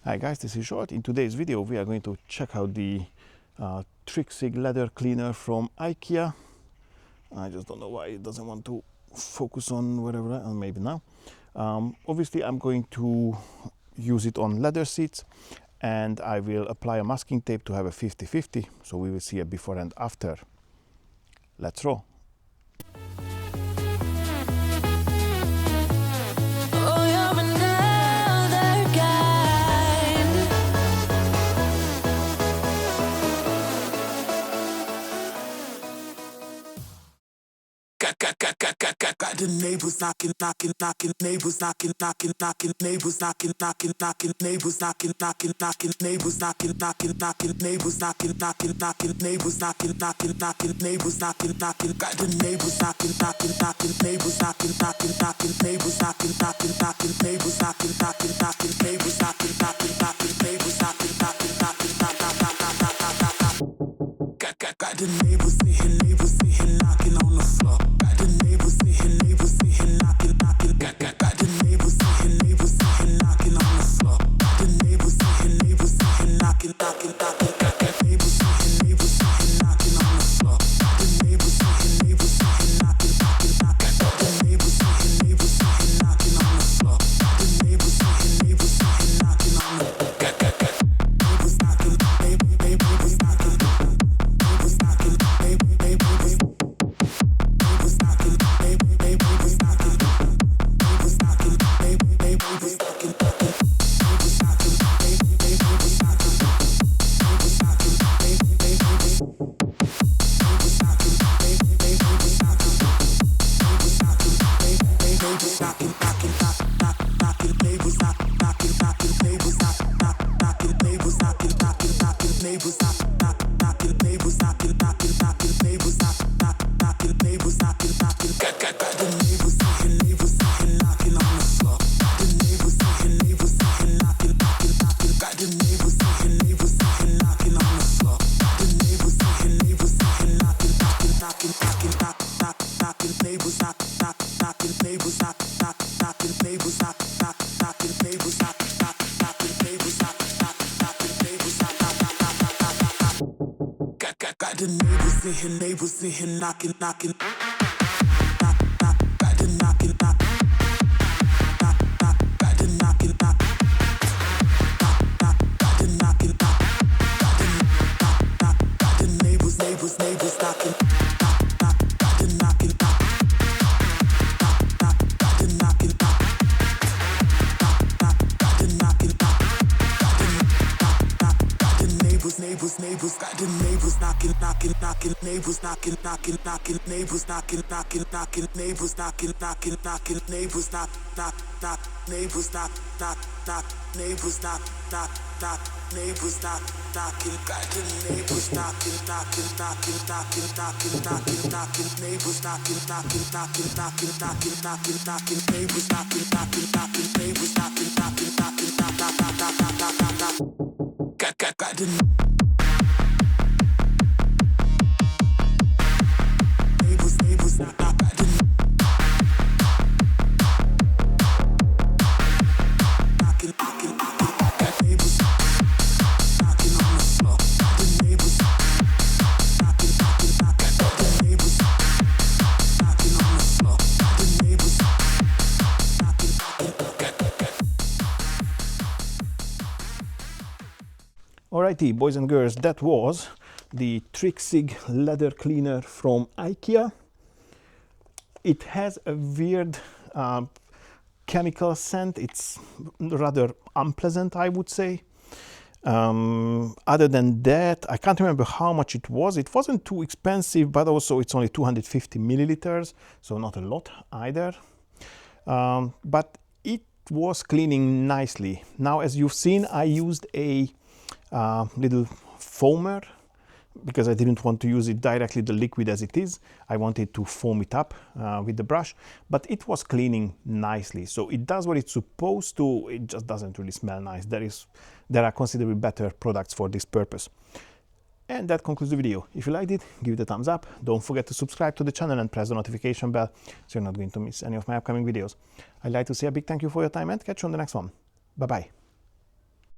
Hi guys, this is Zsolt. In today's video we are going to check out the Trixig leather cleaner from IKEA. I just don't know why it doesn't want to focus on whatever, maybe now. Obviously I'm going to use it on leather seats, and I will apply a masking tape to have a 50-50, so we will see a before and after. Let's roll. Got the neighbors knocking, neighbors knocking, neighbors knocking, neighbors knocking, neighbors knocking, neighbors knocking, neighbors knocking, neighbors knocking, got the neighbors knocking, neighbors knocking, neighbors knocking, neighbors knocking, neighbors knocking, neighbors knocking, got the neighbors sitting, knocking on the floor. Got the neighbors sitting, knocking, got the neighbors sitting, knocking on the floor. Got the neighbors sitting, knocking, got the neighbors sitting, knocking on the floor. Got the neighbors sitting, knocking, got the neighbors sitting, knocking on the floor. Got the neighbors sitting, knocking on the floor. Neighbors knocking, neighbors knocking. Neighbors sitting, knocking, got the knocking, got the knocking, got the knocking, got the neighbors knocking, got the knocking, got the knocking, got the knocking, got the neighbors, got the neighbors knocking, neighbors knocking, neighbors knocking, neighbors knocking, neighbors knock, neighbors knock, neighbors knock, neighbors knocking, got the neighbors knocking, neighbors knocking, neighbors knocking, neighbors knocking, got the Alrighty, boys and girls, that was the Trixig leather cleaner from IKEA. It has a weird chemical scent. It's rather unpleasant, I would say. Other than that, I can't remember how much it was. It wasn't too expensive, but also it's only 250 milliliters, so not a lot either. But it was cleaning nicely. Now, as you've seen, I used a little foamer because I didn't want to use it directly, the liquid as it is. I wanted to foam it up with the brush, but it was cleaning nicely. So it does what it's supposed to. It just doesn't really smell nice. There are considerably better products for this purpose. And that concludes the video. If you liked it, give it a thumbs up. Don't forget to subscribe to the channel and press the notification bell so you're not going to miss any of my upcoming videos. I'd like to say a big thank you for your time and catch you on the next one. Bye bye.